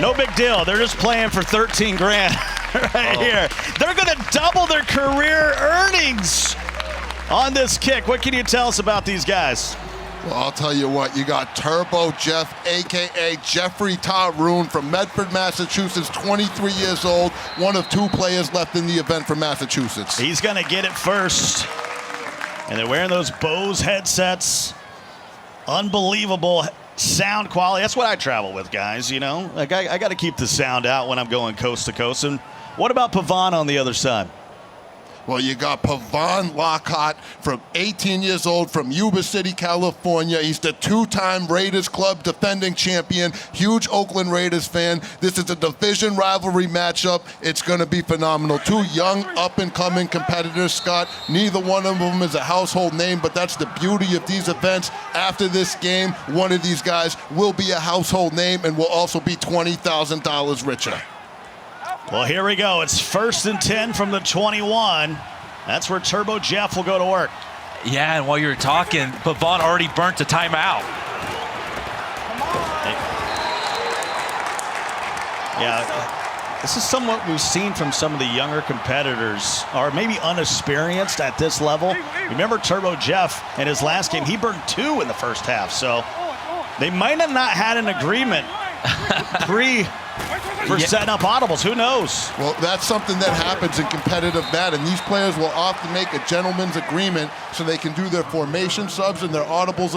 No big deal. They're just playing for 13 grand right here. They're going to double their career earnings on this kick. What can you tell us about these guys? Well, I'll tell you what, you got Turbojeff, a.k.a. Jeffrey Taroon from Medford, Massachusetts, 23 years old, one of 2 players left in the event from Massachusetts. He's going to get it first. And they're wearing those Bose headsets. Unbelievable sound quality. That's what I travel with, guys, you know. Like I got to keep the sound out when I'm going coast to coast. And what about Pavan on the other side? Well, you got Pavan Lockhart from 18 years old from Yuba City, California. He's the 2-time Raiders Club defending champion, huge Oakland Raiders fan. This is a division rivalry matchup. It's going to be phenomenal. 2 young, up-and-coming competitors, Scott. Neither one of them is a household name, but that's the beauty of these events. After this game, one of these guys will be a household name and will also be $20,000 richer. Well, here we go. It's 1st and 10 from the 21. That's where Turbojeff will go to work. Yeah, and while you were talking, Pavan already burnt a timeout. Yeah, this is somewhat we've seen from some of the younger competitors, or maybe unexperienced at this level. Remember Turbojeff in his last game, he burned 2 in the first half, so they might have not had an agreement for setting up audibles. Who knows? Well, that's something that happens in competitive Madden. These players will often make a gentleman's agreement so they can do their formation subs and their audibles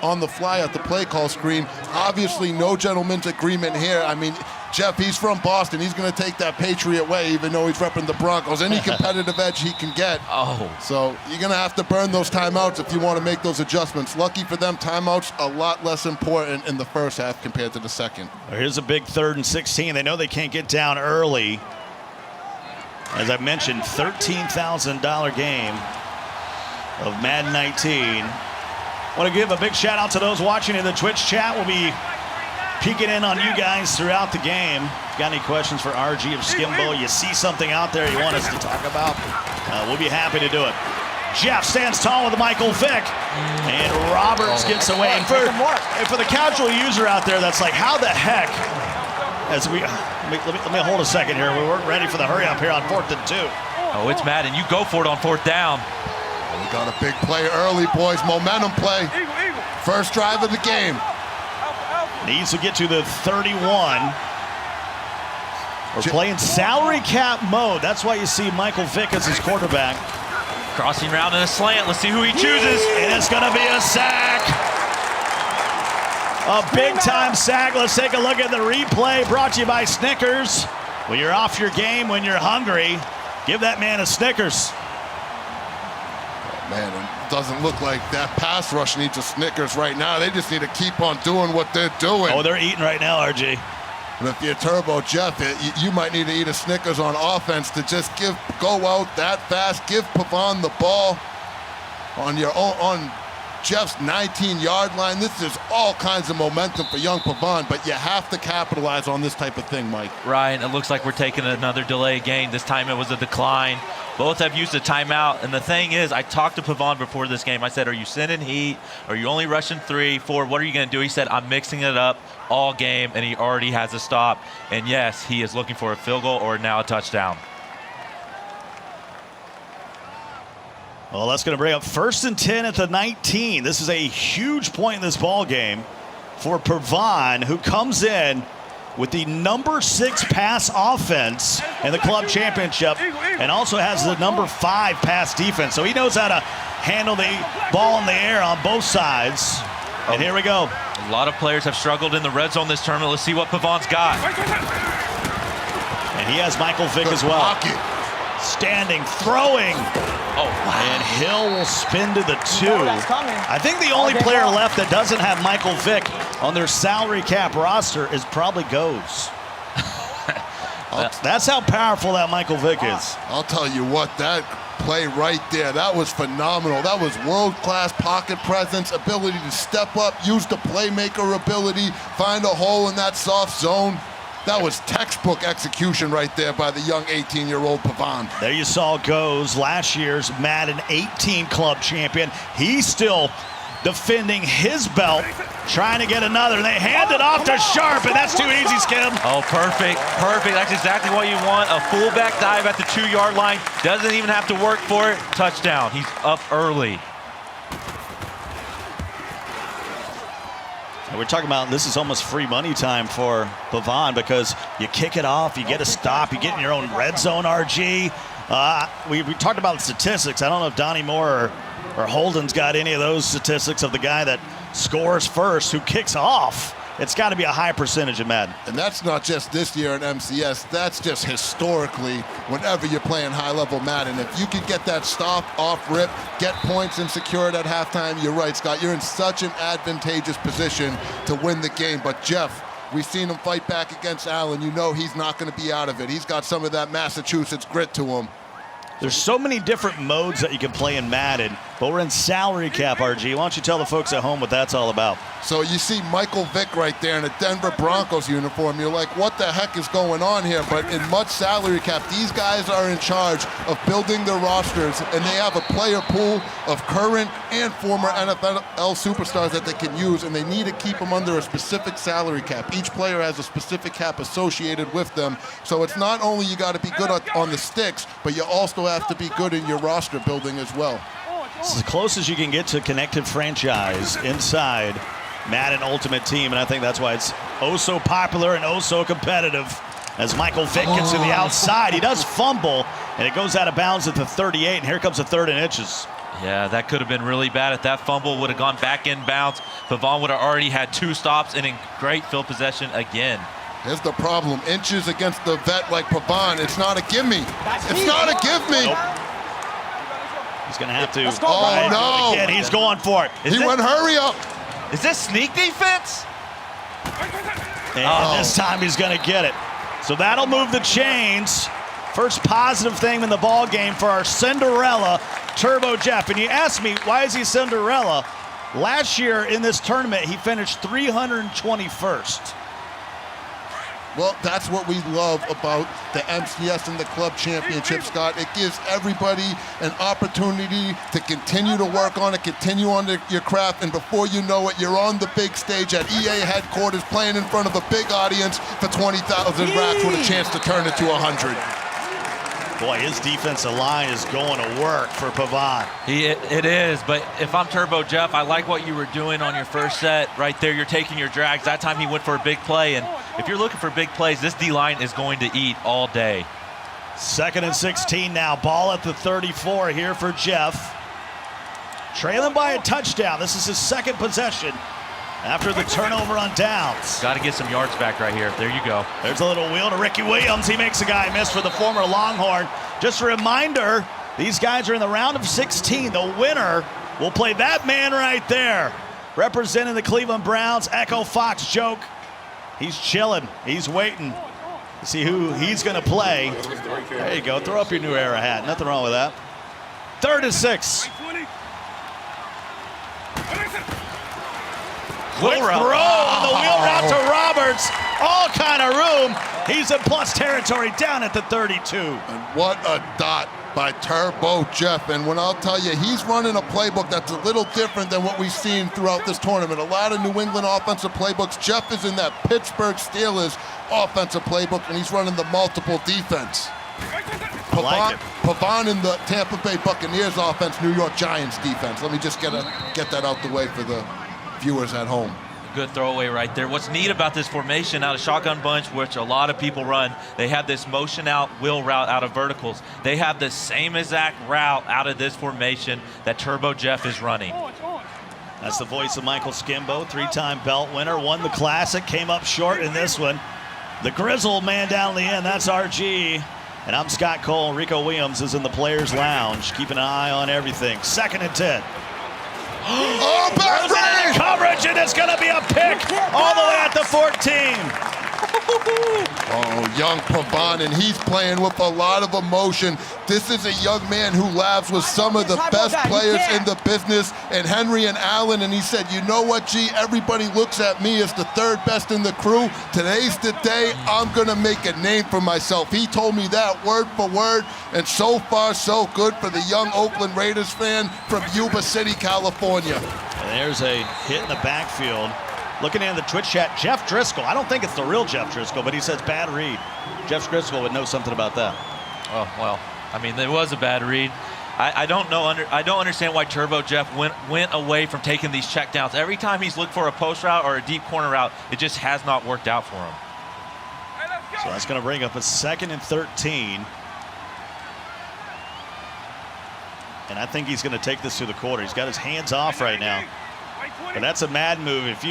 on the fly at the play call screen. Obviously, no gentleman's agreement here. I mean, Jeff, he's from Boston. He's going to take that Patriot way, even though he's repping the Broncos. Any competitive edge he can get. So you're going to have to burn those timeouts if you want to make those adjustments. Lucky for them, timeouts a lot less important in the first half compared to the second. Here's a big 3rd and 16. They know they can't get down early. As I mentioned, $13,000 game of Madden 19. Want to give a big shout out to those watching in the Twitch chat. We'll be peeking in on you guys throughout the game. If you got any questions for RG of Skimbo, you see something out there you want us to talk about, we'll be happy to do it. Jeff stands tall with Michael Vick, and Roberts gets away. And for the casual user out there that's like, how the heck, as we, let me hold a second here. We weren't ready for the hurry up here on 4th and 2. Oh, it's Madden. You go for it on 4th down. We got a big play early, boys. Momentum play. First drive of the game. Needs to get to the 31. We're playing salary cap mode. That's why you see Michael Vick as his quarterback. Crossing round in a slant. Let's see who he chooses. And it's going to be a sack. A big-time sack. Let's take a look at the replay brought to you by Snickers. When you're off your game, when you're hungry, give that man a Snickers. Man, it doesn't look like that pass rush needs a Snickers right now. They just need to keep on doing what they're doing. Oh, they're eating right now, RG. And if you're Turbojeff, you might need to eat a Snickers on offense to just go out that fast, give Pavan the ball on Jeff's 19-yard line. This is all kinds of momentum for young Pavan, but you have to capitalize on this type of thing, Mike. Ryan, it looks like we're taking another delay game. This time it was a decline. Both have used a timeout, and the thing is, I talked to Pavan before this game. I said, are you sending heat? Are you only rushing 3, 4? What are you going to do? He said, I'm mixing it up all game, and he already has a stop. And yes, he is looking for a field goal or now a touchdown. Well, that's going to bring up 1st and 10 at the 19. This is a huge point in this ball game for Pavan, who comes in with the number 6 pass offense in the club championship and also has the number 5 pass defense. So he knows how to handle the ball in the air on both sides. And here we go. A lot of players have struggled in the red zone this tournament. Let's see what Pavan's got. And he has Michael Vick as well. Standing, throwing. Oh, wow. And Hill will spin to the 2. I think the only player left that doesn't have Michael Vick on their salary cap roster is probably Goes. That's how powerful that Michael Vick is. I'll tell you what, that play right there, that was phenomenal. That was world-class pocket presence, ability to step up, use the playmaker ability, find a hole in that soft zone. That was textbook execution right there by the young 18-year-old Pavan. There you saw Goes, last year's Madden 18 club champion. He's still defending his belt, trying to get another. They hand it off to Sharp, and that's too easy, Skim. Oh, perfect, perfect. That's exactly what you want. A fullback dive at the 2-yard line. Doesn't even have to work for it. Touchdown. He's up early. And we're talking about this is almost free money time for Pavan because you kick it off, you get a stop, you get in your own red zone, RG. We talked about the statistics. I don't know if Donnie Moore or Holden's got any of those statistics of the guy that scores first who kicks off. It's got to be a high percentage in Madden. And that's not just this year in MCS. That's just historically whenever you're playing high-level Madden. If you could get that stop off rip, get points and secure it at halftime, you're right, Scott. You're in such an advantageous position to win the game. But Jeff, we've seen him fight back against Allen. You know he's not going to be out of it. He's got some of that Massachusetts grit to him. There's so many different modes that you can play in Madden, but we're in salary cap, RG. Why don't you tell the folks at home what that's all about? So you see Michael Vick right there in a Denver Broncos uniform. You're like, what the heck is going on here? But in much salary cap, these guys are in charge of building their rosters, and they have a player pool of current and former NFL superstars that they can use, and they need to keep them under a specific salary cap. Each player has a specific cap associated with them. So it's not only you got to be good on the sticks, but you also have to be good in your roster building as well. It's as close as you can get to connected franchise inside Madden Ultimate Team, and I think that's why it's oh so popular and oh so competitive. As Michael Vick gets to the outside, he does fumble, and it goes out of bounds at the 38, and here comes a 3rd and inches. Yeah, that could have been really bad. If that fumble would have gone back in bounds, Pavan would have already had 2 stops and in great field possession again. Here's the problem. Inches against the vet like Pavan. It's not a gimme. It's not a give me. Nope. He's going to have to. Oh, no. Again. He's going for it. He went hurry up. Is this sneak defense? And this time he's going to get it. So that'll move the chains. First positive thing in the ball game for our Cinderella, Turbojeff. And you ask me, why is he Cinderella? Last year in this tournament, he finished 321st. Well, that's what we love about the MCS and the club championship, Scott. It gives everybody an opportunity to continue to work on it, continue on your craft, and before you know it, you're on the big stage at EA headquarters playing in front of a big audience for 20,000 racks with a chance to turn it to 100. Boy, his defensive line is going to work for Pavan. It is, but if I'm Turbojeff, I like what you were doing on your first set. Right there, you're taking your drags. That time he went for a big play, and if you're looking for big plays, this D-line is going to eat all day. 2nd and 16 now. Ball at the 34 here for Jeff. Trailing by a touchdown. This is his 2nd possession after the turnover on downs. Got to get some yards back right here. There you go. There's a little wheel to Ricky Williams. He makes a guy miss for the former Longhorn. Just a reminder, these guys are in the round of 16. The winner will play that man right there. Representing the Cleveland Browns, Echo Fox joke. He's chilling. He's waiting to see who he's going to play. There you go. Throw up your New Era hat. Nothing wrong with that. 3rd and 6. Quick throw on the wheel route to Roberts. All kind of room. He's in plus territory down at the 32. And what a dot by Turbojeff. And when I'll tell you, he's running a playbook that's a little different than what we've seen throughout this tournament. A lot of New England offensive playbooks. Jeff is in that Pittsburgh Steelers offensive playbook, and he's running the multiple defense. Pavan in the Tampa Bay Buccaneers offense, New York Giants defense. Let me just get that out the way for the viewers at home. Good throwaway right there. What's neat about this formation out of shotgun bunch, which a lot of people run, they have this motion out wheel route out of verticals. They have the same exact route out of this formation that Turbojeff is running. That's the voice of Michael Skimbo, 3-time belt winner, won the Classic, came up short in this one. The grizzled man down the end, that's RG. And I'm Scott Cole. Rico Williams is in the Players Lounge, keeping an eye on everything. 2nd and 10. Oh, back range! Coverage, and it's going to be a pick all the way at the 14. Oh, young Pavan, and he's playing with a lot of emotion. This is a young man who laughs with some of the best players in the business, and Henry and Allen, and he said, you know what, G, everybody looks at me as the 3rd best in the crew. Today's the day I'm going to make a name for myself. He told me that word for word, and so far, so good for the young Oakland Raiders fan from Yuba City, California. And there's a hit in the backfield. Looking in the Twitch chat, Jeff Driscoll. I don't think it's the real Jeff Driscoll, but he says bad read. Jeff Driscoll would know something about that. Oh, well, I mean, there was a bad read. I don't know. I don't understand why Turbojeff went away from taking these checkdowns. Every time he's looked for a post route or a deep corner route, it just has not worked out for him. So that's going to bring up a 2nd and 13. And I think he's going to take this to the quarter. He's got his hands off right now. But that's a mad move. If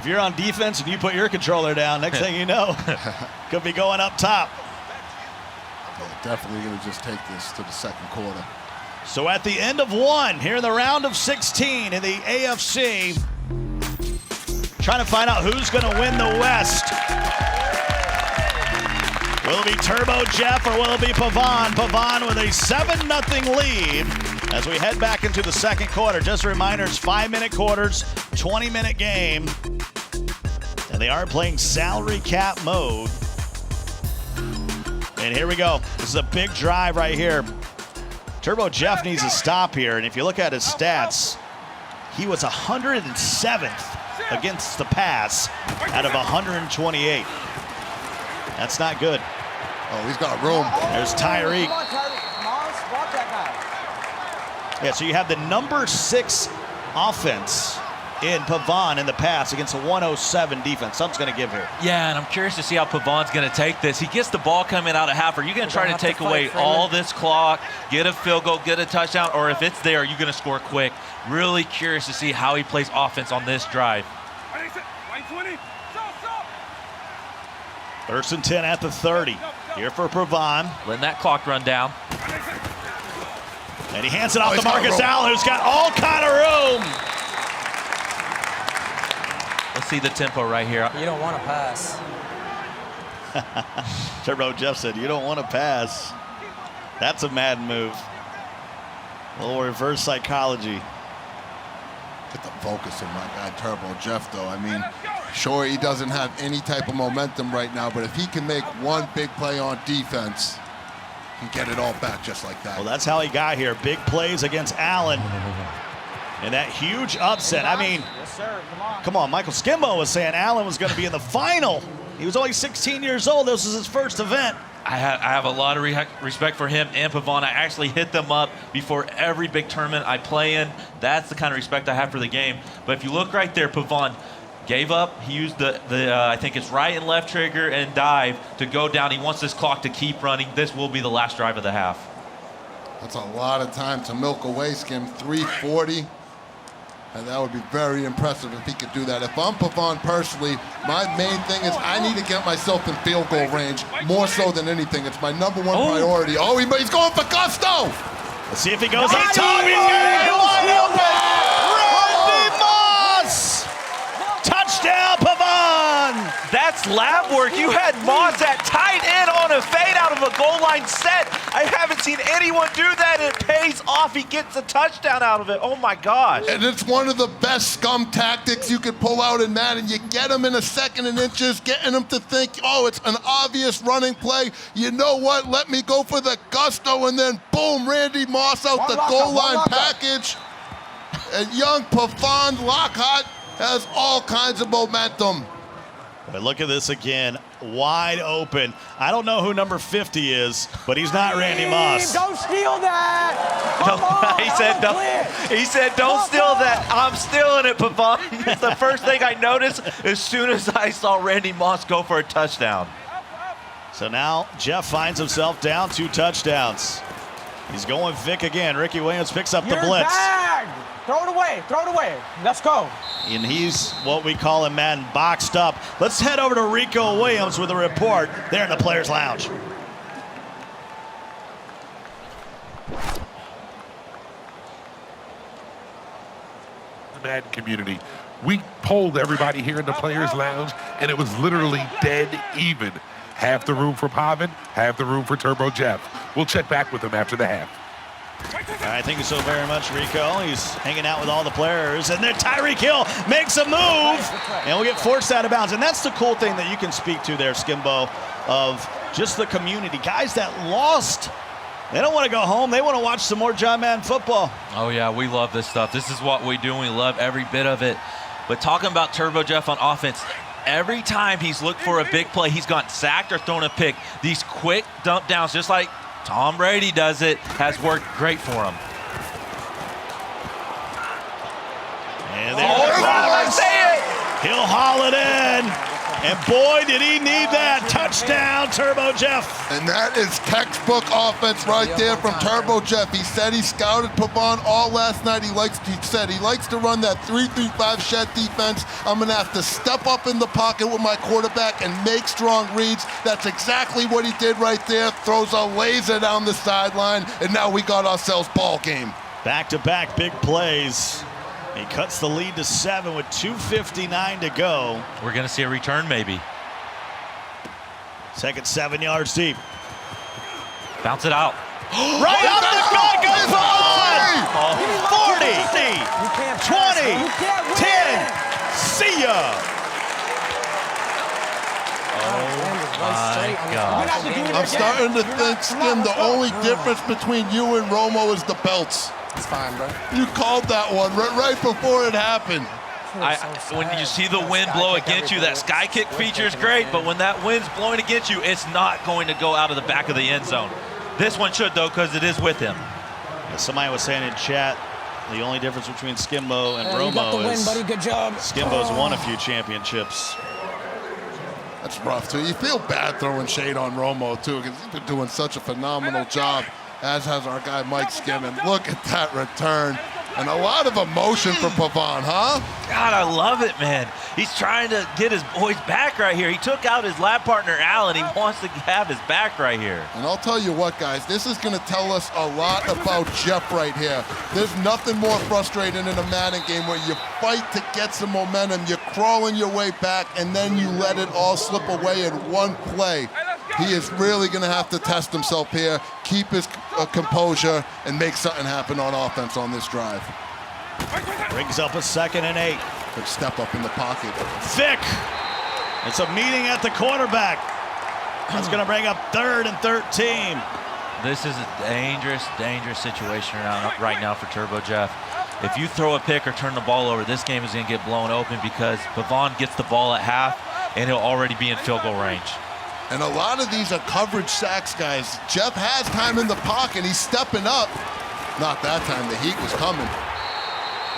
you're on defense and you put your controller down, next thing you know, could be going up top. Definitely going to just take this to the 2nd quarter. So at the end of 1, here in the round of 16 in the AFC, trying to find out who's going to win the West. Will it be Turbojeff or will it be Pavan? Pavan with a 7-0 lead as we head back into the 2nd quarter. Just a reminder, it's 5-minute quarters, 20-minute game. And they are playing salary cap mode. And here we go. This is a big drive right here. Turbojeff needs to stop here. And if you look at his stats, he was 107th against the pass out of 128. That's not good. Oh, he's got room. There's Tyreek. Yeah, so you have the number 6 offense in Pavan in the pass against a 107 defense. Something's going to give here. Yeah, and I'm curious to see how Pavan's going to take this. He gets the ball coming out of half. Are you going to try to take away all this clock, get a field goal, get a touchdown, or if it's there, are you going to score quick? Really curious to see how he plays offense on this drive. 1st and 10 at the 30. Here for Pavan. Letting that clock run down. And he hands it off to Marcus Allen, who's got all kind of room. Let's see the tempo right here. You don't want to pass. Turbojeff said, you don't want to pass. That's a mad move. A little reverse psychology. Get the focus of my guy Turbojeff, though. I mean, sure, he doesn't have any type of momentum right now, but if he can make one big play on defense, he can get it all back just like that. Well, that's how he got here. Big plays against Allen. And that huge upset. I mean, Yes, sir. come on, Michael Skimbo was saying Allen was going to be in the final. He was only 16 years old. This was his first event. I have a lot of respect for him and Pavan. I actually hit them up before every big tournament I play in. That's the kind of respect I have for the game. But if you look right there, Pavan gave up. He used the I think it's right and left trigger and dive to go down. He wants this clock to keep running. This will be the last drive of the half. That's a lot of time to milk away, Skim. 3:40. And that would be very impressive if he could do that. If I'm Pavan personally, my main thing is I need to get myself in field goal range more so than anything. It's my number 1 priority. Oh, he's going for gusto. Let's see if he goes on top. He's going to wide open. Randy Moss. Touchdown, Pavan. That's lab work. You had Moss at tight end on a fade out of a goal line set. I haven't seen anyone do that. It pays off. He gets a touchdown out of it. Oh, my gosh. And it's one of the best scum tactics you could pull out in Madden. You get them in a 2nd and inches, getting them to think, oh, it's an obvious running play. You know what? Let me go for the gusto, and then boom, Randy Moss out the goal line package. And young Pavan Lockhart has all kinds of momentum. But look at this again, wide open. I don't know who number 50 is, but he's not Randy Moss. Don't steal that. He said, don't steal that. I'm stealing it, Pavan. It's the first thing I noticed as soon as I saw Randy Moss go for a touchdown. So now Jeff finds himself down 2 touchdowns. He's going Vic again. Ricky Williams picks up the blitz. Bag. Throw it away. Throw it away. Let's go. And he's what we call in Madden boxed up. Let's head over to Rico Williams with a report there in the Players Lounge. The Madden community. We polled everybody here in the Players Lounge, and it was literally dead even. Half the room for Pavan, half the room for Turbojeff. We'll check back with them after the half. All right, thank you so very much, Rico. He's hanging out with all the players. And then Tyreek Hill makes a move, and we'll get forced out of bounds. And that's the cool thing that you can speak to there, Skimbo, of just the community. Guys that lost They don't want to go home. They want to watch some more John Madden football. Oh, yeah, we love this stuff. This is what we do, and we love every bit of it. But talking about Turbojeff on offense, every time he's looked for a big play, he's gotten sacked or thrown a pick. These quick dump downs, just like Tom Brady does it, has worked great for him. And he'll haul it in. And boy, did he need that. Touchdown, Turbojeff. And that is textbook offense right there from Turbojeff. He said he scouted Pavan all last night. He said he likes to run that 3-3-5 shed defense. I'm going to have to step up in the pocket with my quarterback and make strong reads. That's exactly what he did right there. Throws a laser down the sideline, and now we got ourselves ball game. Back-to-back big plays. He cuts the lead to 7 with 2:59 to go. We're going to see a return, maybe. Second 7 yards deep. Bounce it out. Right up the gut goes on! 40, 20, 10. See ya! Oh, my God. I'm starting to think, Skim, the only difference between you and Romo is the belts. It's fine, bro. You called that one right before it happened. When you see the wind blow against you, that sky kick feature is great, but when that wind's blowing against you, it's not going to go out of the back of the end zone. This one should, though, because it is with him. As somebody was saying in chat, the only difference between Skimbo and You got the Romo win, is buddy. Good job. Skimbo's won a few championships. That's rough, too. You feel bad throwing shade on Romo, too, because he's been doing such a phenomenal job, as has our guy Mike Skim. And look at that return. And a lot of emotion for Pavan, huh? God, I love it, man. He's trying to get his boys back right here. He took out his lab partner, Allen. He wants to have his back right here. And I'll tell you what, guys, this is going to tell us a lot about Jeff right here. There's nothing more frustrating in a Madden game where you fight to get some momentum, you're crawling your way back, and then you let it all slip away in one play. He is really going to have to test himself here, keep his composure, and make something happen on offense on this drive. Brings up a 2nd and 8. Good step up in the pocket. Thick. It's a meeting at the quarterback. That's going to bring up 3rd and 13. This is a dangerous, dangerous situation right now for Turbojeff. If you throw a pick or turn the ball over, this game is going to get blown open because Pavan gets the ball at half, and he'll already be in field goal range. And a lot of these are coverage sacks, guys. Jeff has time in the pocket. He's stepping up. Not that time. The heat was coming.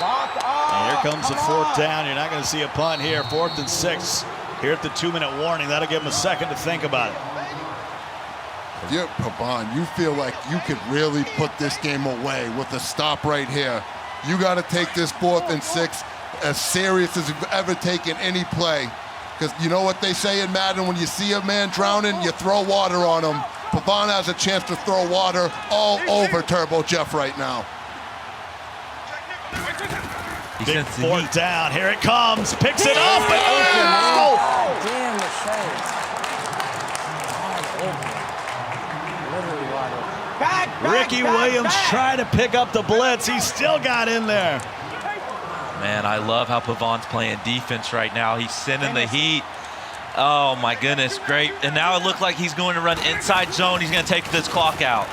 And here comes the 4th down. You're not going to see a punt here. 4th and 6 here at the 2-minute warning. That'll give him a second to think about it. If you're Pavan, you feel like you could really put this game away with a stop right here. You got to take this 4th and 6 as serious as you've ever taken any play. Because you know what they say in Madden, when you see a man drowning, you throw water on him. Pavan has a chance to throw water all over Turbojeff right now. Big 4th down. Here it comes. Picks it up. Oh! Damn the shade. Literally wide open. Ricky Williams trying to pick up the blitz. He still got in there. Man, I love how Pavan's playing defense right now. He's sending the heat. Oh, my goodness, great. And now it looks like he's going to run inside zone. He's going to take this clock out.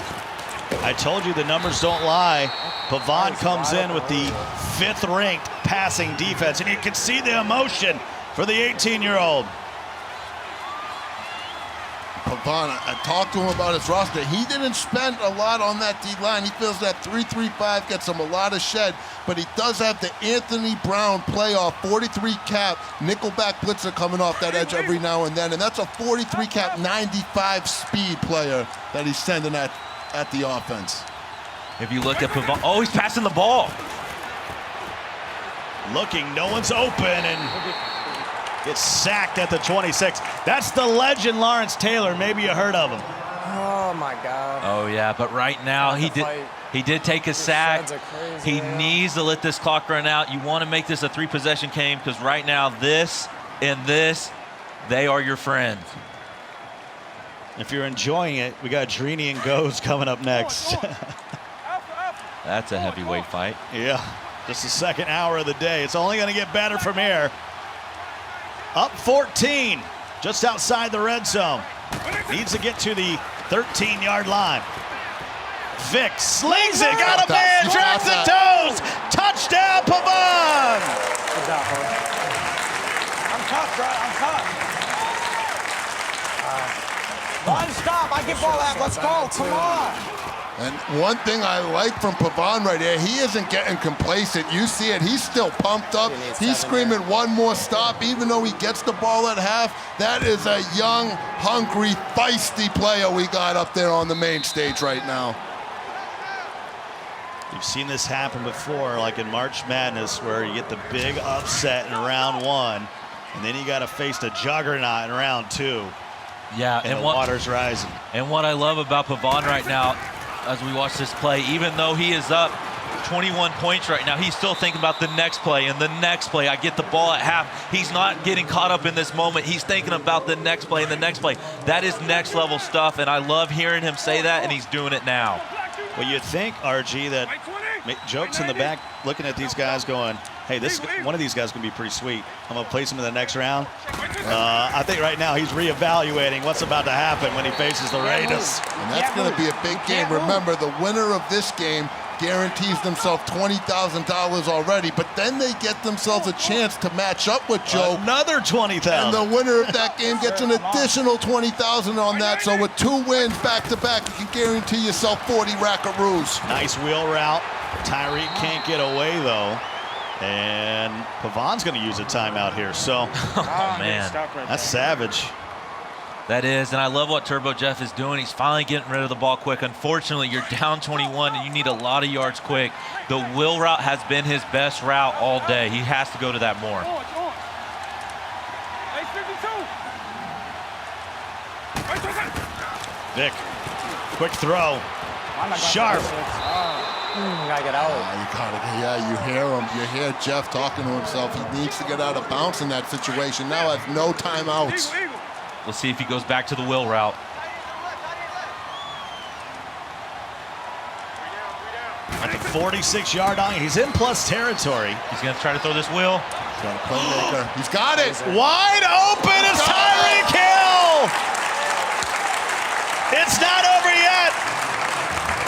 I told you the numbers don't lie. Pavan comes in with the 5th ranked passing defense, and you can see the emotion for the 18-year-old. Pavan, I talked to him about his roster. He didn't spend a lot on that D-line. He feels that 3-3-5 gets him a lot of shed, but he does have the Anthony Brown playoff 43 cap nickelback blitzer coming off that edge every now and then, and that's a 43 cap 95 speed player that he's sending at the offense. If you look at Pavan, oh, he's passing the ball. Looking, no one's open, and gets sacked at the 26. That's the legend Lawrence Taylor. Maybe you heard of him. Oh my God. Oh yeah, but right now he did take a sack. He needs to let this clock run out. You want to make this a 3-possession game because right now this and this, they are your friends. If you're enjoying it, we got Drini and Goes coming up next. That's a heavyweight fight. Yeah, just the 2nd hour of the day. It's only going to get better from here. Up 14, just outside the red zone. Needs to get to the 13-yard line. Vic slings it, got a that. man, You drags the got toes. Touchdown, Pavan. Good job, bro. I'm tough, bro. I'm tough. Run, stop. I get ball out. Let's go. Come on. And one thing I like from Pavan right here, he isn't getting complacent. You see it, he's still pumped up. He's screaming one more stop, even though he gets the ball at half. That is a young, hungry, feisty player we got up there on the main stage right now. You've seen this happen before, like in March Madness, where you get the big upset in round 1, and then you got to face the juggernaut in round 2. Yeah, And the water's rising. And what I love about Pavan right now, as we watch this play, even though he is up 21 points right now, he's still thinking about the next play and the next play. I get the ball at half. He's not getting caught up in this moment. He's thinking about the next play and the next play. That is next level stuff, and I love hearing him say that, and he's doing it now. Well, you'd think, RG, that jokes in the back looking at these guys going, hey, one of these guys is going to be pretty sweet. I'm going to place him in the next round. I think right now he's reevaluating what's about to happen when he faces the Raiders. And that's going to be a big game. Remember, the winner of this game guarantees themselves $20,000 already, but then they get themselves a chance to match up with Joe. Another $20,000. And the winner of that game gets an additional $20,000 on that. So with 2 wins back-to-back, you can guarantee yourself 40 rackaroos. Nice wheel route. Tyreek can't get away, though. And Pavan's going to use a timeout here. So, oh, man. That's savage. That is, and I love what Turbojeff is doing. He's finally getting rid of the ball quick. Unfortunately, you're down 21, and you need a lot of yards quick. The wheel route has been his best route all day. He has to go to that more. Vic, quick throw. Sharp. Gotta get out. You hear him. You hear Jeff talking to himself. He needs to get out of bounds in that situation. Now has no timeouts. We'll see if he goes back to the wheel route. At the 46-yard line, he's in plus territory. He's going to try to throw this wheel. He's got a playmaker. He's got it. Wide open is Tyreek Hill. It's not over yet.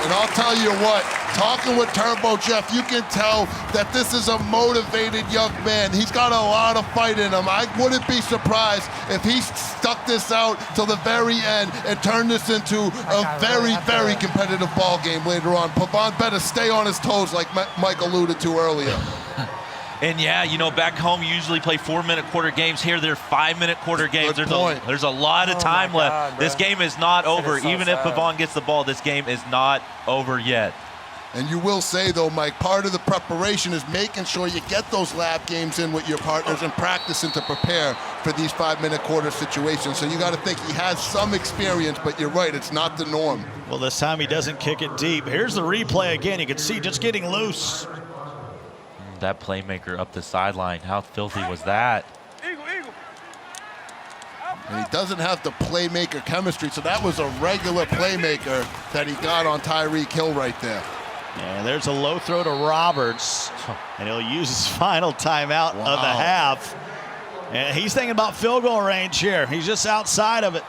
And I'll tell you what, talking with Turbojeff, you can tell that this is a motivated young man. He's got a lot of fight in him. I wouldn't be surprised if he stuck this out till the very end and turned this into a very, very competitive ball game later on. Pavan better stay on his toes like Mike alluded to earlier. And yeah, you know, back home you usually play 4-minute quarter games. Here they're 5-minute quarter games. There's a lot of time left. This game is not over. Even if Pavan gets the ball, this game is not over yet. And you will say, though, Mike, part of the preparation is making sure you get those lab games in with your partners and practicing to prepare for these 5-minute quarter situations. So you got to think he has some experience, but you're right, it's not the norm. Well, this time he doesn't kick it deep. Here's the replay again. You can see just getting loose. That playmaker up the sideline, how filthy was that? And he doesn't have the playmaker chemistry, so that was a regular playmaker that he got on Tyreek Hill right there. And there's a low throw to Roberts, and he'll use his final timeout of the half. And he's thinking about field goal range here. He's just outside of it.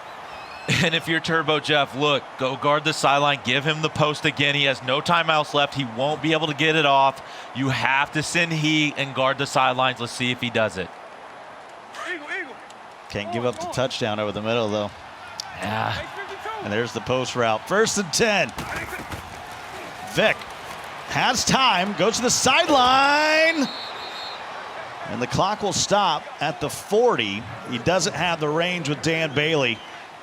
And if you're Turbojeff, look, go guard the sideline, give him the post again. He has no timeouts left. He won't be able to get it off. You have to send heat and guard the sidelines. Let's see if he does it. Can't give up the touchdown over the middle, though. Yeah. And there's the post route. 1st and 10. Vic has time, goes to the sideline. And the clock will stop at the 40. He doesn't have the range with Dan Bailey,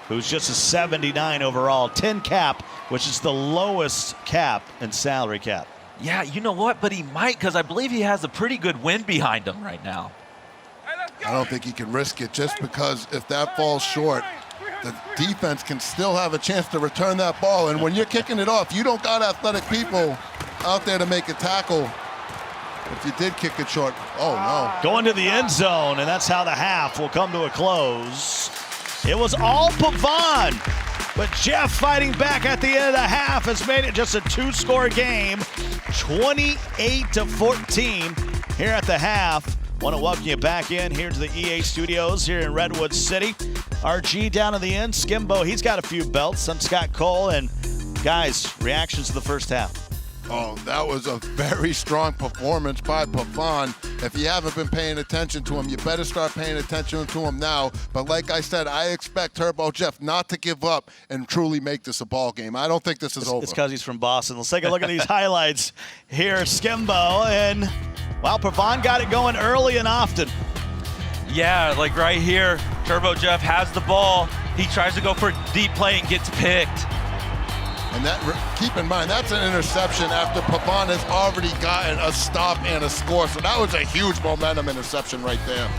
who's just a 79 overall. 10 cap, which is the lowest cap in salary cap. Yeah, you know what? But he might, because I believe he has a pretty good win behind him right now. I don't think he can risk it just because if that falls short, the defense can still have a chance to return that ball. And when you're kicking it off, you don't got athletic people out there to make a tackle. If you did kick it short, oh no. Going to the end zone, and that's how the half will come to a close. It was all Pavan, but Jeff fighting back at the end of the half has made it just a 2-score game, 28-14 here at the half. Want to welcome you back in here to the EA studios here in Redwood City. RG down in the end. Skimbo, he's got a few belts. I'm Scott Cole, and Guys, reactions to the first half. Oh, that was a very strong performance by Pavan. If you haven't been paying attention to him, you better start paying attention to him now. But like I said, I expect Turbojeff not to give up and truly make this a ball game. I don't think this is over. It's because he's from Boston. Let's take a look at these highlights here at Skimbo. And, wow, Pavan got it going early and often. Yeah, like right here, Turbojeff has the ball. He tries to go for a deep play and gets picked. And that, keep in mind, that's an interception after Pavan has already gotten a stop and a score. So that was a huge momentum interception right there.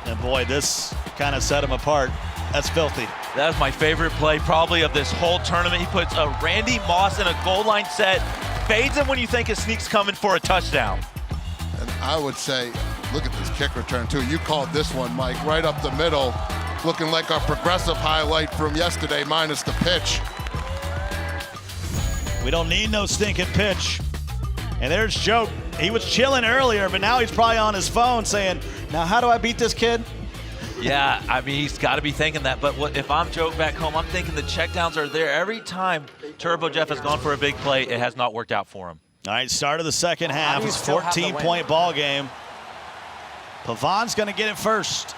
And boy, this kind of set him apart. That's filthy. That's my favorite play probably of this whole tournament. He puts a Randy Moss in a goal line set, fades him when you think his sneak's coming for a touchdown. And I would say, look at this kick return too. You called this one, Mike, right up the middle. Looking like our progressive highlight from yesterday minus the pitch. We don't need no stinking pitch. And there's Joe. He was chilling earlier, but now he's probably on his phone saying, now how do I beat this kid? Yeah, I mean, he's got to be thinking that. But if I'm Joe back home, I'm thinking the checkdowns are there. Every time Turbojeff has gone for a big play, it has not worked out for him. All right, start of the second half. It's a 14-point ball game. Pavan's going to get it first.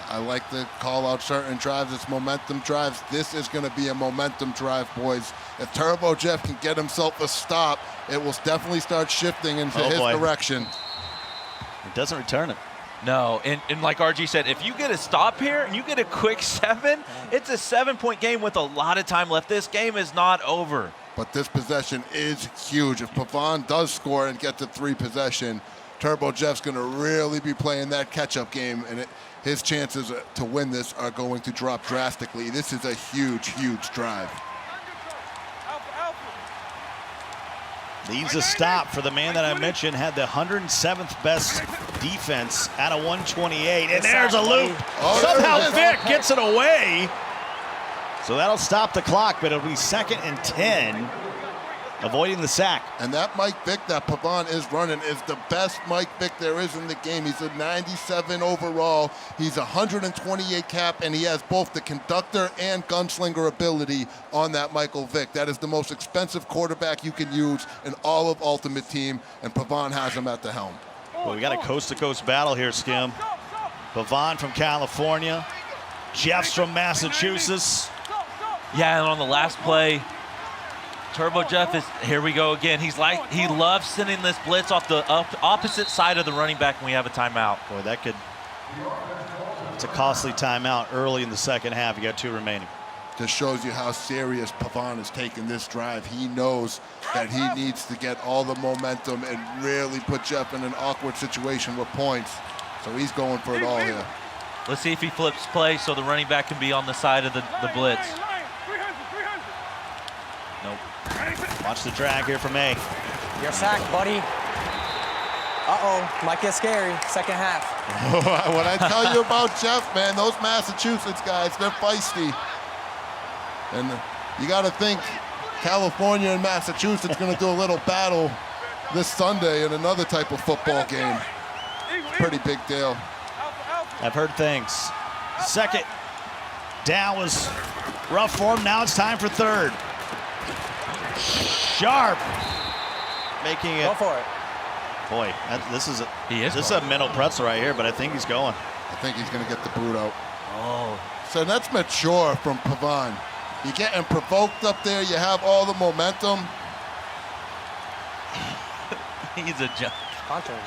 I like to call out certain drives. It's momentum drives. This is going to be a momentum drive, boys. If Turbojeff can get himself a stop, it will definitely start shifting into his direction. It doesn't return it. No, and like RG said, if you get a stop here and you get a quick 7, it's a 7-point game with a lot of time left. This game is not over. But this possession is huge. If Pavan does score and get to 3 possession, Turbojeff's going to really be playing that catch-up game, and his chances to win this are going to drop drastically. This is a huge, huge drive. Needs a stop for the man that I mentioned had the 107th best defense out of 128. And there's a loop. Somehow Vic gets it away. So that'll stop the clock, but it'll be 2nd and 10. Avoiding the sack. And that Mike Vick that Pavan is running is the best Mike Vick there is in the game. He's a 97 overall. He's 128 cap, and he has both the conductor and gunslinger ability on that Michael Vick. That is the most expensive quarterback you can use in all of Ultimate Team, and Pavan has him at the helm. Well, we got a coast-to-coast battle here, Skim. Pavan from California. Jeff's from Massachusetts. Yeah, and on the last play, Turbojeff is, here we go again. He loves sending this blitz off the opposite side of the running back when we have a timeout. Boy, it's a costly timeout early in the second half. You got 2 remaining. Just shows you how serious Pavan is taking this drive. He knows that he needs to get all the momentum and really put Jeff in an awkward situation with points. So he's going for it all here. Let's see if he flips play so the running back can be on the side of the blitz. Nope. Watch the drag here from A. You're sacked, buddy. Uh-oh, might get scary. Second half. What I tell you about Jeff, man, those Massachusetts guys, they're feisty. And you got to think California and Massachusetts going to do a little battle this Sunday in another type of football game. Pretty big deal. I've heard things. Second down was rough for him. Now it's time for third. Sharp. Making it. Go for it. Boy, this is a mental pretzel right here, but I think he's going. I think he's going to get the boot out. Oh. So that's mature from Pavan. You're getting provoked up there. You have all the momentum. He's a jump. Compton.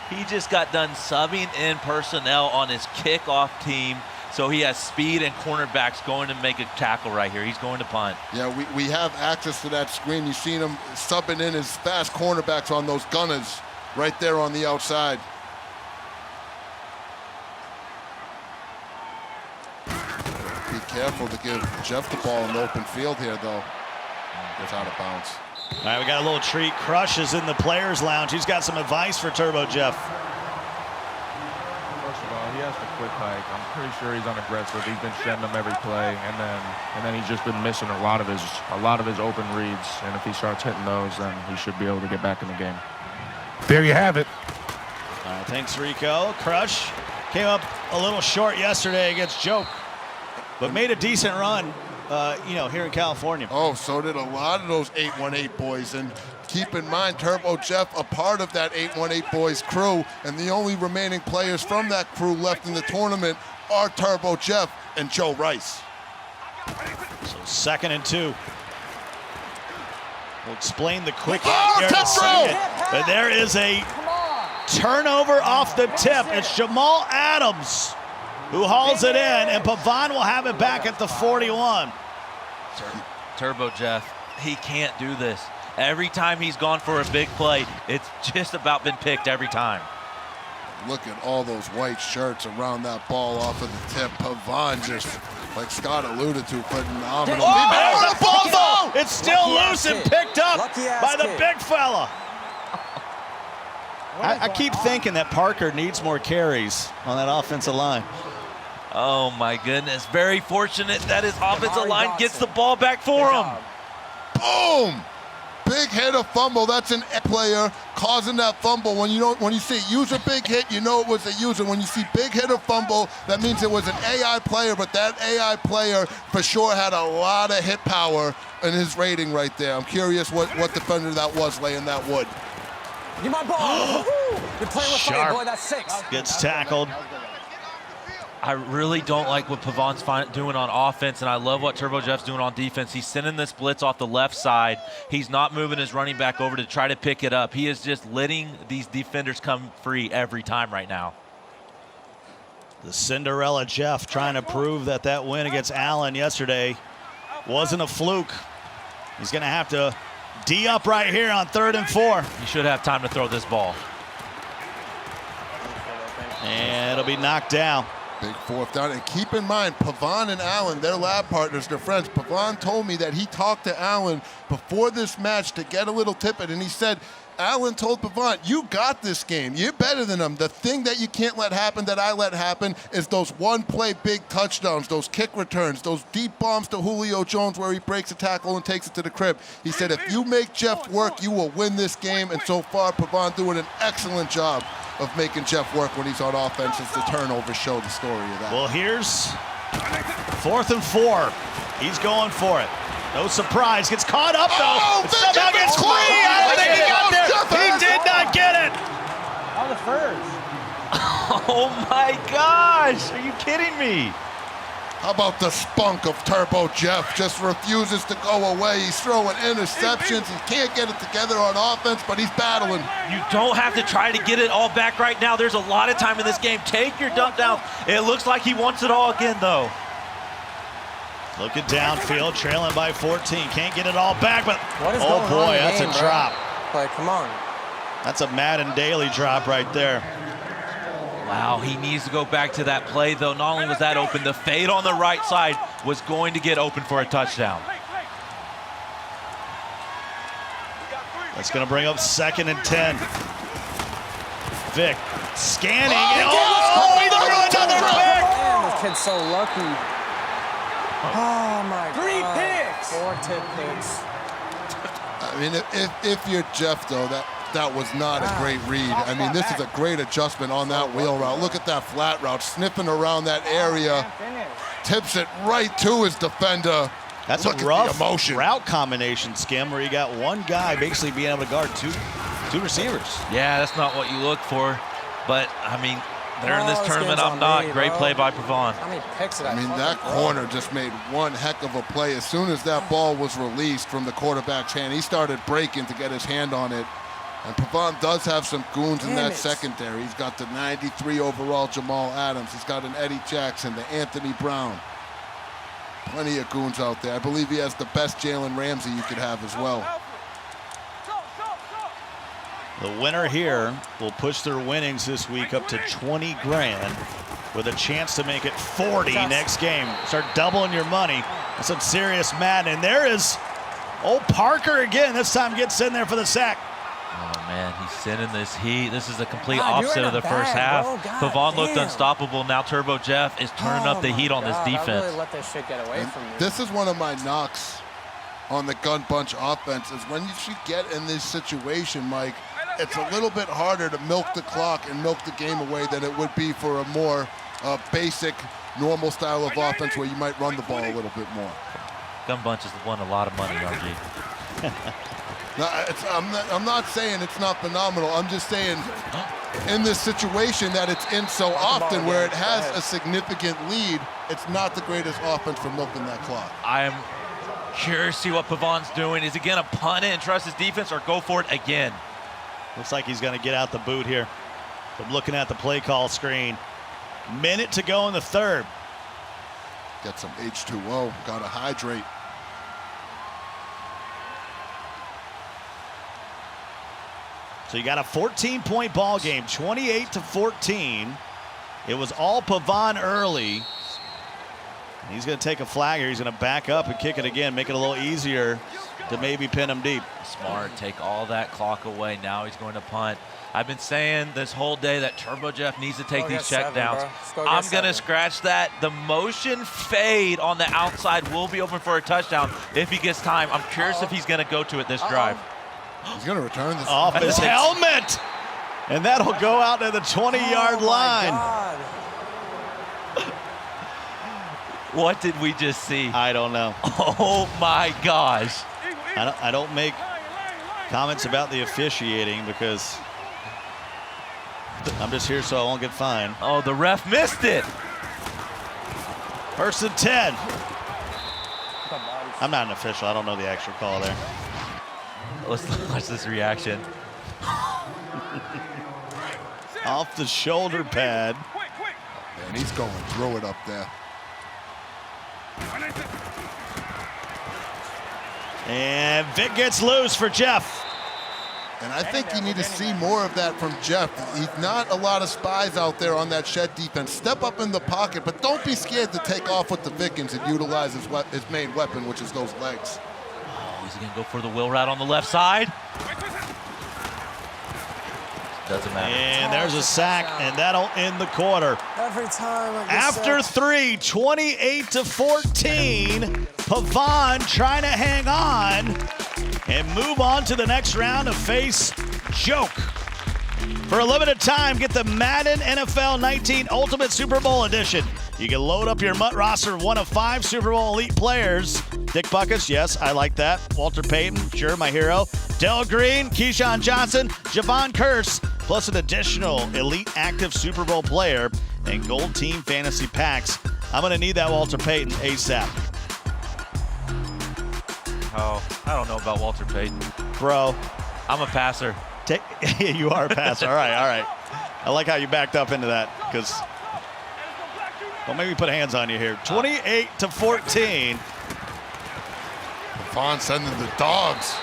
He just got done subbing in personnel on his kickoff team, so he has speed and cornerbacks going to make a tackle right here. He's going to punt. Yeah, we have access to that screen. You've seen him subbing in his fast cornerbacks on those gunners right there on the outside. Be careful to give Jeff the ball in the open field here, though. Gets out of bounds. All right, we got a little treat. Crush is in the players' lounge. He's got some advice for Turbojeff. First of all, he has to quit hike. I'm pretty sure he's unaggressive. He's been shedding them every play, and then he's just been missing a lot of his open reads. And if he starts hitting those, then he should be able to get back in the game. There you have it. All right, thanks, Rico. Crush came up a little short yesterday against Joke, but made a decent run. here in California. Oh, so did a lot of those 818 boys. And keep in mind, Turbojeff, a part of that 818 boys crew, and the only remaining players from that crew left in the tournament are Turbojeff and Joe Rice. So 2nd and 2. We'll explain the quick tip throw! but there is a turnover off the tip. It's Jamal Adams who hauls it in, and Pavan will have it back at the 41. Turbojeff, he can't do this. Every time he's gone for a big play, it's just about been picked every time. Look at all those white shirts around that ball off of the tip. Pavan just, like Scott alluded to, phenomenal. Oh, the ball! It's still loose and picked up by the big fella. I keep thinking that Parker needs more carries on that offensive line. Oh my goodness, very fortunate that his offensive line gets the ball back for him. Boom! Big hit, a fumble. That's an player causing that fumble. When you see user big hit, you know it was a user. When you see big hit or fumble, that means it was an AI player, but that AI player for sure had a lot of hit power in his rating right there. I'm curious what defender that was laying that wood. Get my ball. You're playing with fire, boy. That's 6. Gets tackled. I really don't like what Pavan's doing on offense, and I love what Turbojeff's doing on defense. He's sending this blitz off the left side. He's not moving his running back over to try to pick it up. He is just letting these defenders come free every time right now. The Cinderella Jeff trying to prove that that win against Allen yesterday wasn't a fluke. He's going to have to D up right here on 3rd and 4. You should have time to throw this ball. And it'll be knocked down. Big 4th down. And keep in mind, Pavan and Allen, they're lab partners, they're friends. Pavan told me that he talked to Allen before this match to get a little tippet, and he said, Allen told Pavan, you got this game. You're better than them. The thing that you can't let happen, that I let happen, is those one-play big touchdowns, those kick returns, those deep bombs to Julio Jones where he breaks a tackle and takes it to the crib. He said, if you make Jeff work, you will win this game. And so far, Pavan doing an excellent job of making Jeff work when he's on offense, as the turnovers show the story of that. Well, here's 4th and 4. He's going for it. No surprise. Gets caught up, though. Oh, somehow gets free. I don't think he got there. He did not get it. All the furs. Oh, my gosh. Are you kidding me? How about the spunk of Turbojeff? Just refuses to go away. He's throwing interceptions. He can't get it together on offense, but he's battling. You don't have to try to get it all back right now. There's a lot of time in this game. Take your dump down. It looks like he wants it all again, though. Looking downfield, trailing by 14. Can't get it all back, but What is oh going on boy, in the that's game, a bro? drop. Like, come on. That's a Madden daily drop right there. Wow, he needs to go back to that play, though. Not only was that open, the fade on the right side was going to get open for a touchdown. That's going to bring up 2nd and 10. Vic scanning. Oh, He threw another pick. Man, this kid's so lucky. Oh, my God. 3 picks. 4 tip picks. I mean, if you're Jeff, though, that was not a great read. I mean, this is a great adjustment on that wheel route. Look at that flat route, sniffing around that area. Tips it right to his defender. That's Look a rough at the emotion. route combination, Skim, where you got one guy basically being able to guard two receivers. Yeah, that's not what you look for. But, I mean, they're in this this tournament. game's I'm on not. me, Great bro. play by Pavan. How many picks did I I mean, fucking that throw? corner just made one heck of a play. As soon as that ball was released from the quarterback's hand, he started breaking to get his hand on it. And Pavan does have some goons in Damn that it. secondary. He's got the 93 overall Jamal Adams. He's got an Eddie Jackson, the Anthony Brown. Plenty of goons out there. I believe he has the best Jalen Ramsey you could have as well. The winner here will push their winnings this week up to 20 grand with a chance to make it 40 next game. Start doubling your money. That's some serious Madden. And there is old Parker again. This time gets in there for the sack. Oh, man, he's sending this heat. This is the complete God, you're opposite in of a the first bag, half. bro. God Pavan looked damn. unstoppable. Now Turbojeff is turning up the heat on this God, I defense. really let this shit get away from me. This is one of my knocks on the gun bunch offense is when you should get in this situation, Mike, it's a little bit harder to milk the clock and milk the game away than it would be for a more basic, normal style of offense where you might run the ball a little bit more. Gun Bunch has won a lot of money, RG. No, I'm not saying it's not phenomenal. I'm just saying in this situation that it's in so often where it has a significant lead, it's not the greatest offense for milking that clock. I am curious to see what Pavan's doing. Is he going to punt it and trust his defense or go for it again? Looks like he's going to get out the boot here. I'm looking at the play call screen. Minute to go in the third. Get some H2O, gotta hydrate. So you got a 14-point ball game, 28-14. It was all Pavan early. He's going to take a flag here. He's going to back up and kick it again, make it a little easier to maybe pin him deep. Smart, take all that clock away. Now he's going to punt. I've been saying this whole day that Turbojeff needs to take these checkdowns. I'm going to scratch that. The motion fade on the outside will be open for a touchdown if he gets time. I'm curious if he's going to go to it this drive. He's going to return this. Off his helmet. And that'll go out to the 20-yard line. God. What did we just see? I don't know. Oh, my gosh. I don't make comments about the officiating because I'm just here so I won't get fined. Oh, the ref missed it. 1st and 10. I'm not an official. I don't know the actual call there. Let's watch this reaction. Off the shoulder pad. And he's going through it up there. And Vic gets loose for Jeff. And I think you need to see more of that from Jeff. He's not a lot of spies out there on that shed defense. Step up in the pocket, but don't be scared to take off with the Vikings and utilize his main weapon, which is those legs. Oh, is he going to go for the wheel route on the left side? Doesn't matter. And there's a sack, and that'll end the quarter. Every time I get After sacked. 3, 28-14, Pavan trying to hang on and move on to the next round to face Joke. For a limited time, get the Madden NFL 19 Ultimate Super Bowl Edition. You can load up your MUT roster of one of 5 Super Bowl elite players. Dick Buckets, yes, I like that. Walter Payton, sure, my hero. Del Green, Keyshawn Johnson, Javon Curse, plus an additional elite active Super Bowl player and Gold Team Fantasy Packs. I'm going to need that Walter Payton ASAP. Oh, I don't know about Walter Payton. Bro. I'm a passer. You are a passer. All right. I like how you backed up into that because don't make me put hands on you here. 28-14. Pavan sending the dogs.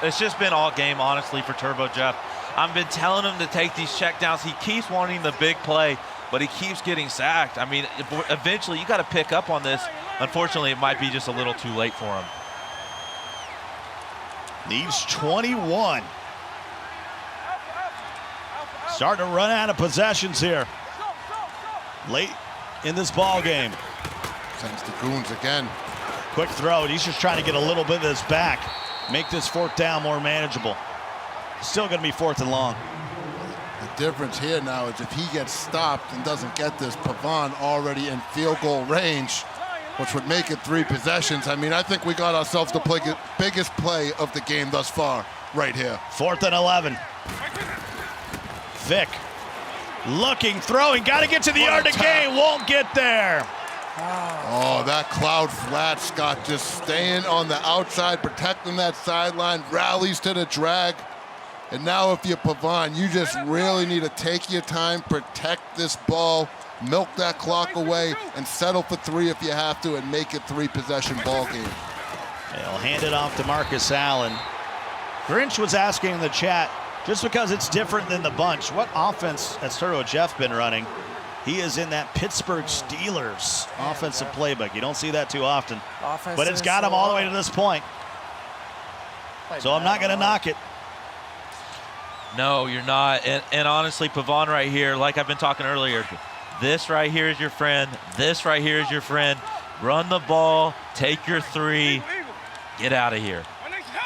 It's just been all game, honestly, for Turbojeff. I've been telling him to take these checkdowns. He keeps wanting the big play, but he keeps getting sacked. I mean, eventually you got to pick up on this. Unfortunately, it might be just a little too late for him. Needs 21. Starting to run out of possessions here. Late in this ball game. Sends the goons again. Quick throw. He's just trying to get a little bit of this back. Make this 4th down more manageable. Still going to be 4th and long. The difference here now is if he gets stopped and doesn't get this, Pavan already in field goal range, which would make it 3 possessions. I mean, I think we got ourselves the biggest play of the game thus far right here. 4th and 11. Vic looking, throwing, got to get to the yard to gain, won't get there. Oh, that cloud flat, Scott, just staying on the outside, protecting that sideline, rallies to the drag. And now if you're Pavan, you just really need to take your time, protect this ball, milk that clock away, and settle for 3 if you have to, and make it 3-possession ball game. They'll hand it off to Marcus Allen. Grinch was asking in the chat, just because it's different than the bunch, what offense has Turbojeff been running? He is in that Pittsburgh Steelers offensive playbook. You don't see that too often. But it's got him all the way to this point. So I'm not going to knock it. No, you're not. And honestly, Pavan right here, like I've been talking earlier, this right here is your friend. This right here is your friend. Run the ball, take your 3, get out of here.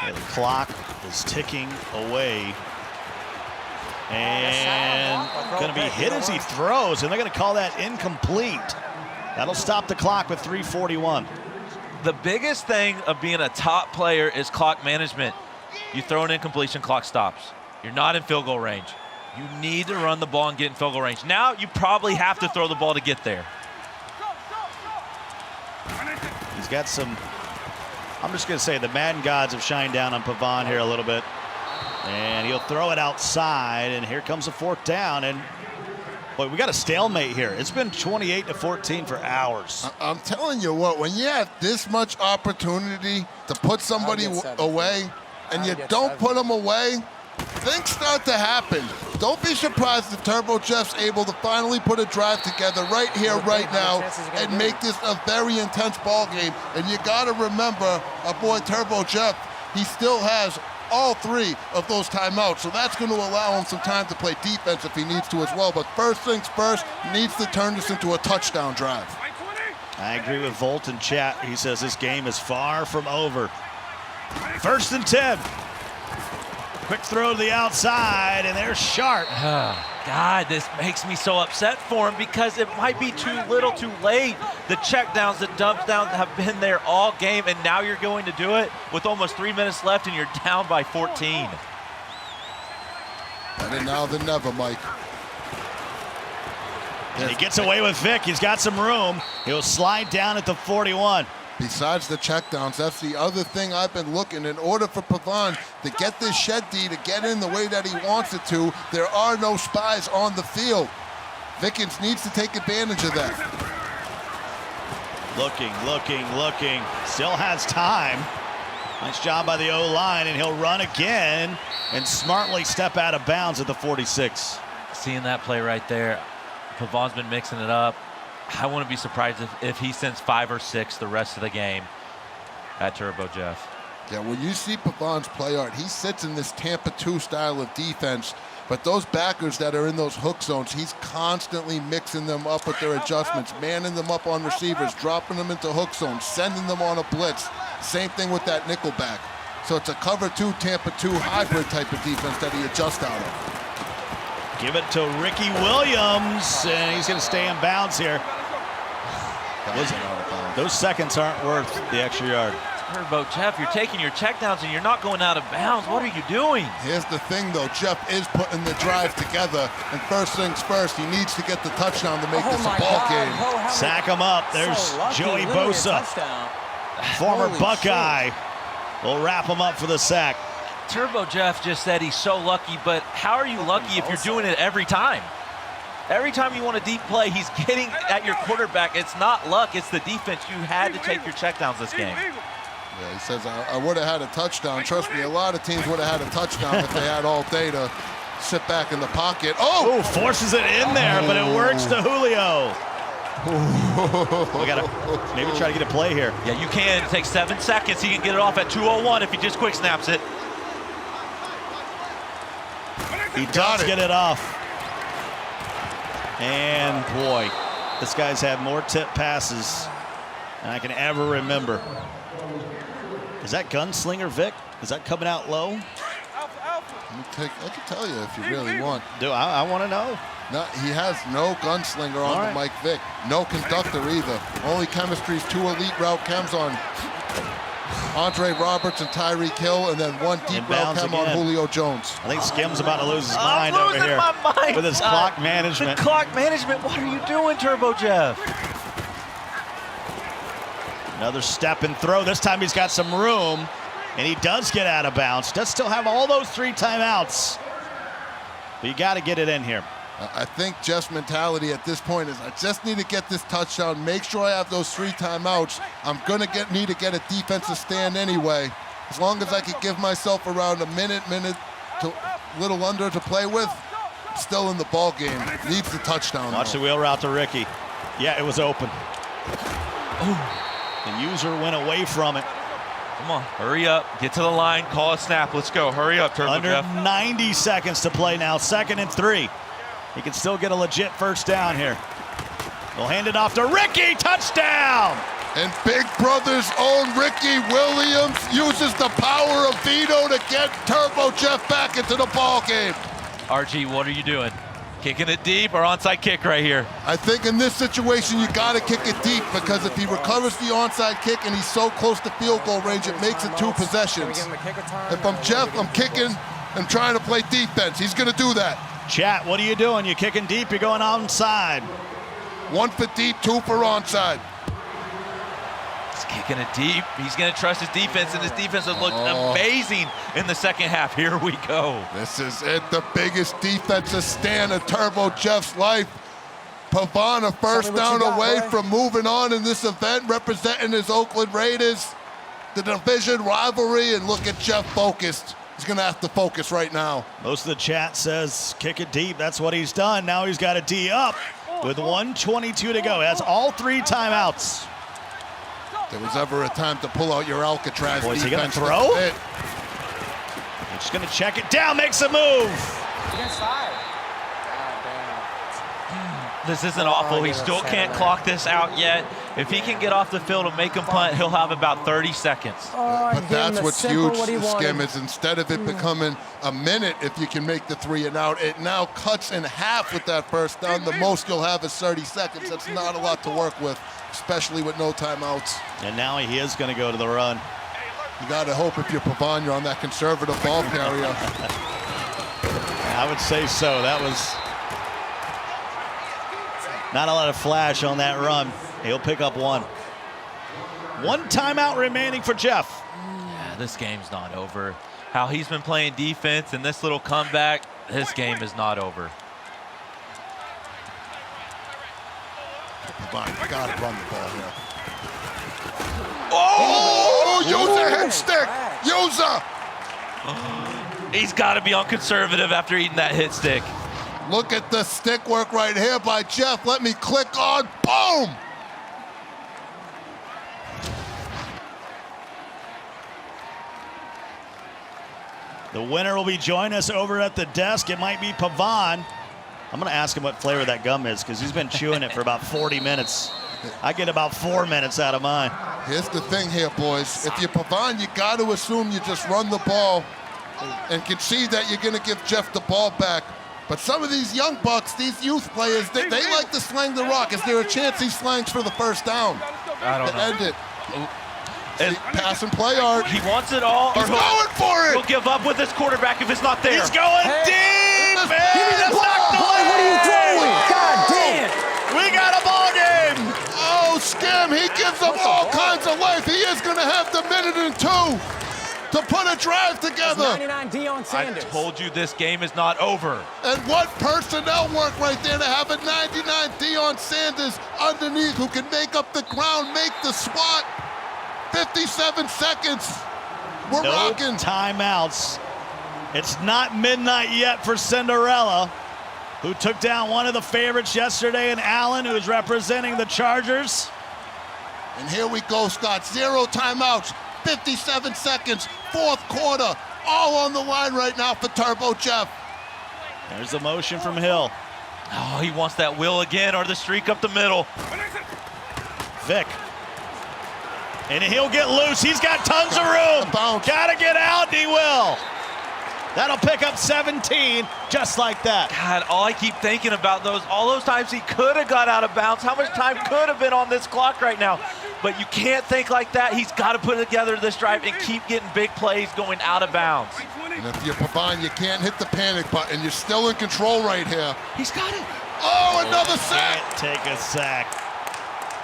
Yeah, the clock is ticking away. And going to be hit as he throws, and they're going to call that incomplete. That'll stop the clock with 3:41. The biggest thing of being a top player is clock management. You throw an incompletion, clock stops. You're not in field goal range. You need to run the ball and get in field goal range. Now you probably have to throw the ball to get there. He's got some, I'm just going to say the Madden gods have shined down on Pavan here a little bit. And he'll throw it outside, and here comes a 4th down. And boy, we got a stalemate here. It's been 28-14 for hours. I'm telling you what, when you have this much opportunity to put somebody away and you don't put them away, things start to happen. Don't be surprised if Turbojeff's able to finally put a drive together right here, right now, and make this a very intense ball game. And you got to remember, our boy Turbojeff, he still has all 3 of those timeouts, so that's going to allow him some time to play defense if he needs to as well. But first things first, needs to turn this into a touchdown drive. I agree with Volt in chat. He says this game is far from over. 1st and 10. Quick throw to the outside, and there's Sharp. God, this makes me so upset for him because it might be too little too late. The checkdowns, the dump downs have been there all game, and now you're going to do it with almost 3 minutes left, and you're down by 14. Better now than never, Mike. And he gets away with Vic. He's got some room. He'll slide down at the 41. Besides the checkdowns, that's the other thing I've been looking. In order for Pavan to get this shed D to get in the way that he wants it to, there are no spies on the field. Vickens needs to take advantage of that. Looking. Still has time. Nice job by the O-line, and he'll run again and smartly step out of bounds at the 46. Seeing that play right there, Pavan's been mixing it up. I wouldn't be surprised if he sends 5 or 6 the rest of the game at Turbojeff. Yeah, when you see Pavan's play art, he sits in this Tampa 2 style of defense, but those backers that are in those hook zones, he's constantly mixing them up with their adjustments, manning them up on receivers, dropping them into hook zones, sending them on a blitz. Same thing with that nickel back. So it's a cover 2, Tampa 2 hybrid type of defense that he adjusts out of. Give it to Ricky Williams, and he's going to stay in bounds here. Those seconds aren't worth the extra yard. Turbojeff, you're taking your checkdowns and you're not going out of bounds. What are you doing? Here's the thing, though. Jeff is putting the drive together, and first things first, he needs to get the touchdown to make this a ball game. Sack him up. There's Joey Bosa, former Buckeye. We'll wrap him up for the sack. Turbojeff just said he's so lucky, but how are you lucky if you're doing it every time? Every time you want a deep play, he's getting at your quarterback. It's not luck, it's the defense. You had to take your checkdowns this game. Yeah, he says, I would have had a touchdown. Trust me, a lot of teams would have had a touchdown if they had all day to sit back in the pocket. Oh, forces it in there, but it works to Julio. We got to maybe try to get a play here. Yeah, you can. It takes 7 seconds. He can get it off at 2:01 if he just quick snaps it. He does get it off. And boy, this guy's had more tip passes than I can ever remember. Is that Gunslinger Vic? Is that coming out low? I can tell you if you really want. I want to know. No, he has no gunslinger on the Mike Vick. No conductor either. Only chemistry's 2 elite route chems on Andre Roberts and Tyreek Hill, and then 1 deep route chem on Julio Jones. I think Skim's about to lose his mind over here with his clock management. The clock management, what are you doing, Turbojeff? Another step and throw. This time he's got some room, and he does get out of bounds. Does still have all those 3 timeouts. But you got to get it in here. I think Jeff's mentality at this point is, I just need to get this touchdown, make sure I have those 3 timeouts. I'm going to need to get a defensive stand anyway. As long as I can give myself around a minute to little under to play with, still in the ball game. Needs the touchdown. Watch the wheel route to Ricky. Yeah, it was open. Ooh. The user went away from it. Come on, hurry up, get to the line, call a snap. Let's go, hurry up, Turbojeff. Under 90 seconds to play now, 2nd and 3. He can still get a legit first down here. We'll hand it off to Ricky, touchdown! And Big Brother's own Ricky Williams uses the power of Vito to get Turbojeff back into the ball game. RG, what are you doing? Kicking it deep or onside kick right here. I think in this situation, you got to kick it deep because if he recovers the onside kick and he's so close to field goal range, it makes it 2 possessions. If I'm Jeff, I'm kicking and trying to play defense. He's going to do that. Chat, what are you doing? You kicking deep, you're going onside. 1 for deep, 2 for onside. He's kicking it deep. He's going to trust his defense, and his defense has looked amazing in the second half. Here we go. This is it, the biggest defensive stand of Turbojeff's life. Pavan a first down away from moving on in this event, representing his Oakland Raiders, the division rivalry, and look at Jeff focused. He's going to have to focus right now. Most of the chat says kick it deep. That's what he's done. Now he's got a D up with 1:22 to go. He has all 3 timeouts. If there was ever a time to pull out your Alcatraz Boy, is he defense. gonna throw? He's just gonna check it down, makes a move. This isn't awful. He still can't clock this out yet. If he can get off the field and make him punt, he'll have about 30 seconds. But that's what's huge, Skim, is instead of it becoming a minute, if you can make the 3 and out, it now cuts in half with that first down. The most you'll have is 30 seconds. That's not a lot to work with, especially with no timeouts. And now he is gonna go to the run. You gotta hope if you're Pavan, you're on that conservative ball carrier. I would say so. That was not a lot of flash on that run. He'll pick up 1. 1 timeout remaining for Jeff. Yeah, this game's not over. How he's been playing defense and this little comeback, this game is not over. Pavan, you gotta run the ball here. Oh! Use a hit stick! Use a! He's got to be on conservative after eating that hit stick. Look at the stick work right here by Jeff. Let me click on. Boom! The winner will be joining us over at the desk. It might be Pavan. I'm going to ask him what flavor that gum is because he's been chewing it for about 40 minutes. I get about 4 minutes out of mine. Here's the thing here, boys. If you're Pavan, you got to assume you just run the ball and concede that you're going to give Jeff the ball back. But some of these young bucks, these youth players, they like to slang the rock. Is there a chance he slangs for the first down? I don't to know. end it. See, pass and play art. He wants it all. He's going for it. He'll give up with his quarterback if it's not there. He's going deep. Give me the ball. Boy, what are you doing? God damn! We got a ball game. Oh, Skim, he gives them all kinds of life. He is going to have the 1:02 to put a drive together. 99 Deion I Sanders. told you this game is not over. And what personnel work right there to have a 99 Deion Sanders underneath who can make up the ground, make the swat. 57 seconds. We're No rocking. timeouts. It's not midnight yet for Cinderella, who took down one of the favorites yesterday, and Allen, who is representing the Chargers. And here we go, Scott. 0 timeouts. 57 seconds. 4th quarter. All on the line right now for Turbojeff. There's the motion from Hill. Oh, he wants that will again or the streak up the middle. Vic. And he'll get loose. He's got tons of room. Bounce. Gotta get out, and he will. That'll pick up 17, just like that. God, all I keep thinking about all those times he could have got out of bounds. How much time could have been on this clock right now? But you can't think like that. He's got to put together this drive and keep getting big plays going out of bounds. And if you're Pavan, you can't hit the panic button. You're still in control right here. He's got it. Oh, another sack. Can't take a sack.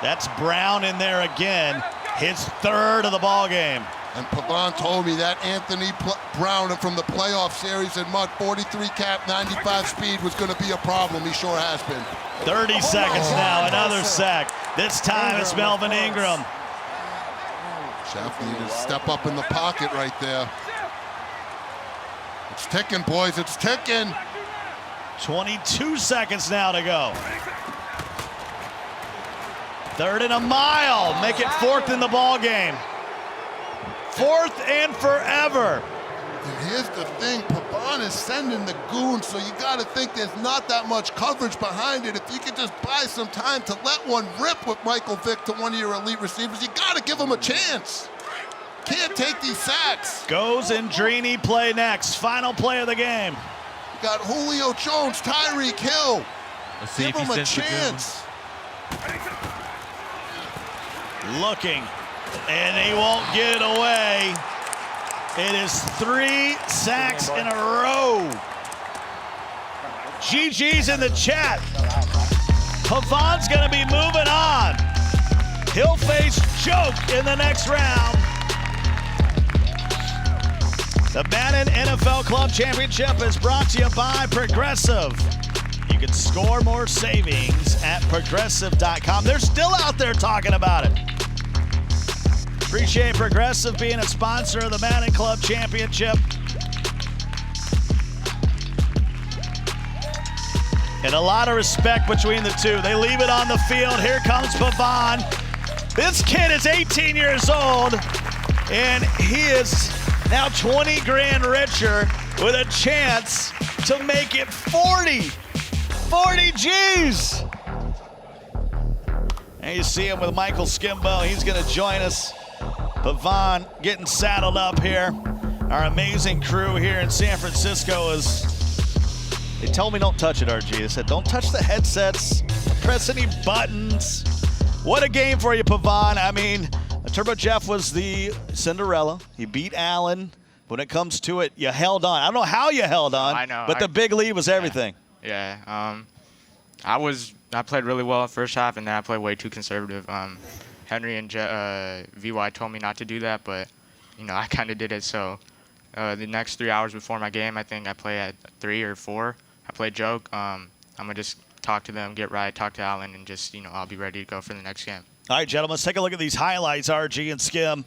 That's Brown in there again. His 3rd of the ball game. And Pavan told me that Anthony Brown from the playoff series in Mud, 43 cap, 95 speed was going to be a problem. He sure has been. 30 seconds now, another sack. This time it's Melvin Ingram. Jeff needed to step up in the pocket right there. It's ticking, boys, it's ticking. 22 seconds now to go. 3rd and a mile. Make it 4th in the ball game. 4th and forever. And here's the thing, Pavan is sending the goons, so you got to think there's not that much coverage behind it. If you could just buy some time to let one rip with Michael Vick to one of your elite receivers, you got to give him a chance. Can't take these sacks. Goes and Drini play next. Final play of the game. Got Julio Jones, Tyreek Hill. Let's see Give if him he a sends the goon. chance. Looking, and he won't get it away. It is 3 sacks in a row. GG's in the chat. Pavan's gonna be moving on. He'll face Joke in the next round. The Madden NFL Club Championship is brought to you by Progressive. You can score more savings at progressive.com. They're still out there talking about it. Appreciate Progressive being a sponsor of the Madden Club Championship. And a lot of respect between the two. They leave it on the field. Here comes Pavan. This kid is 18 years old, and he is now 20 grand richer with a chance to make it 40. 40 G's. And you see him with Michael Skimbo. He's going to join us. Pavan getting saddled up here. Our amazing crew here in San Francisco is, they told me don't touch it, RG. They said don't touch the headsets, press any buttons. What a game for you, Pavan. I mean, Turbojeff was the Cinderella. He beat Allen. When it comes to it, you held on. I don't know how you held on, I know, but the big lead was everything. Yeah. I played really well in the first half, and then I played way too conservative. Henry and VY told me not to do that, but I kind of did it. So the next 3 hours before my game, I think I played at 3 or 4. I played Joke. I'm gonna just talk to them, get right, talk to Allen, and just I'll be ready to go for the next game. All right, gentlemen, let's take a look at these highlights, RG and Skim.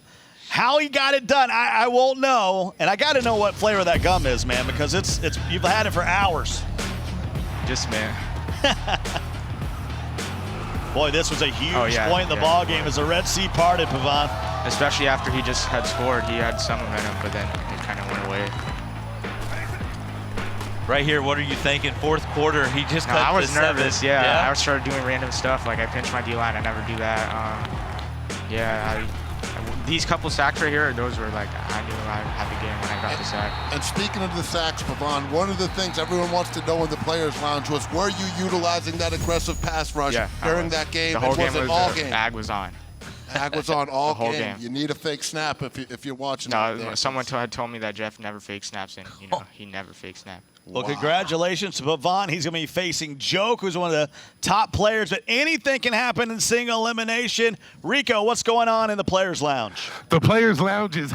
How he got it done, I won't know, and I got to know what flavor that gum is, man, because it's you've had it for hours. Just man. Boy, this was a huge Oh, point in the ball game as the Red Sea parted, Pavan. Especially after he just had scored, he had some momentum, but then it kind of went away. Right here, what are you thinking? Fourth quarter, he just cut I was to 7. nervous. Yeah, I started doing random stuff like I pinched my D-line. I never do that. These couple sacks right here, those were like I knew I had the game when I got the sack. And speaking of the sacks, Pavan, one of the things everyone wants to know in the Players Lounge was, were you utilizing that aggressive pass rush during that game? The whole and was game it all game? Ag was on. Ag was on all The whole game. game. You need a fake snap if you're watching. No, someone had told me that Jeff never fake snaps, and he never fake snapped. Well, congratulations to Pavan. He's going to be facing Joke, who's one of the top players, but anything can happen in single elimination. Rico, what's going on in the Players Lounge? The Players Lounge is